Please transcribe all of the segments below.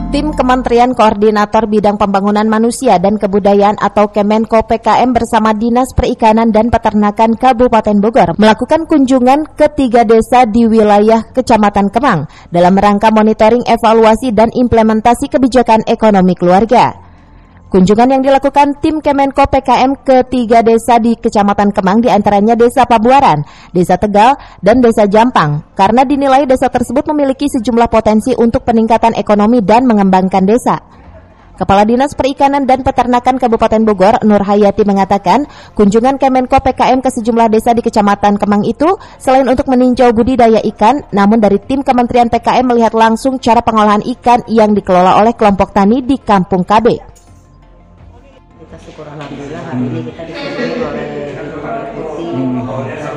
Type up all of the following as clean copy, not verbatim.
Tim Kementerian Koordinator Bidang Pembangunan Manusia dan Kebudayaan atau Kemenko PKM bersama Dinas Perikanan dan Peternakan Kabupaten Bogor melakukan kunjungan ke 3 desa di wilayah Kecamatan Kemang dalam rangka monitoring, evaluasi, dan implementasi kebijakan ekonomi keluarga. Kunjungan yang dilakukan tim Kemenko PKM ke 3 desa di Kecamatan Kemang diantaranya Desa Pabuaran, Desa Tegal, dan Desa Jampang karena dinilai desa tersebut memiliki sejumlah potensi untuk peningkatan ekonomi dan mengembangkan desa. Kepala Dinas Perikanan dan Peternakan Kabupaten Bogor, Nur Hayati mengatakan, kunjungan Kemenko PKM ke sejumlah desa di Kecamatan Kemang itu selain untuk meninjau budidaya ikan, namun dari tim Kementerian PKM melihat langsung cara pengolahan ikan yang dikelola oleh kelompok tani di Kampung KB. Kita syukur alhamdulillah hari ini kita dikunjungi oleh Deputi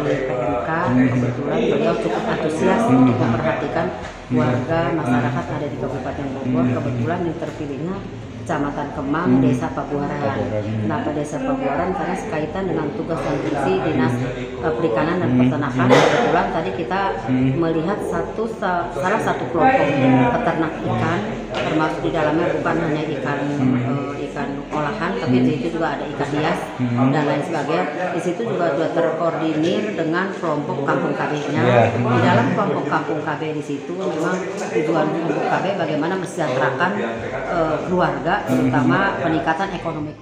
dari PMK. Kebetulan beliau cukup antusias untuk memperhatikan warga masyarakat ada di Kabupaten Bogor. Kebetulan yang terpilihnya Kecamatan Kemang, Desa Pabuaran. Kenapa Desa Pabuaran? Karena sekaitan dengan tugas dan fungsi Dinas Perikanan dan Peternakan. Kebetulan tadi kita melihat salah satu kelompok peternak ikan, termasuk di dalamnya bukan hanya ikan olahan, tapi di situ juga ada ikan hias dan lain sebagainya. Di situ juga sudah terkoordinir dengan kelompok Kampung KB-nya. Di dalam kelompok Kampung KB di situ memang tujuan kelompok KB bagaimana mesejahterakan keluarga, terutama peningkatan ekonomi.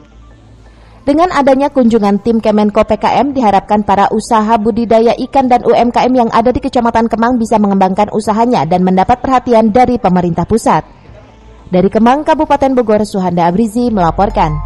Dengan adanya kunjungan tim Kemenko PKM, diharapkan para usaha budidaya ikan dan UMKM yang ada di Kecamatan Kemang bisa mengembangkan usahanya dan mendapat perhatian dari pemerintah pusat. Dari Kemang, Kabupaten Bogor, Suhanda Abrizi melaporkan.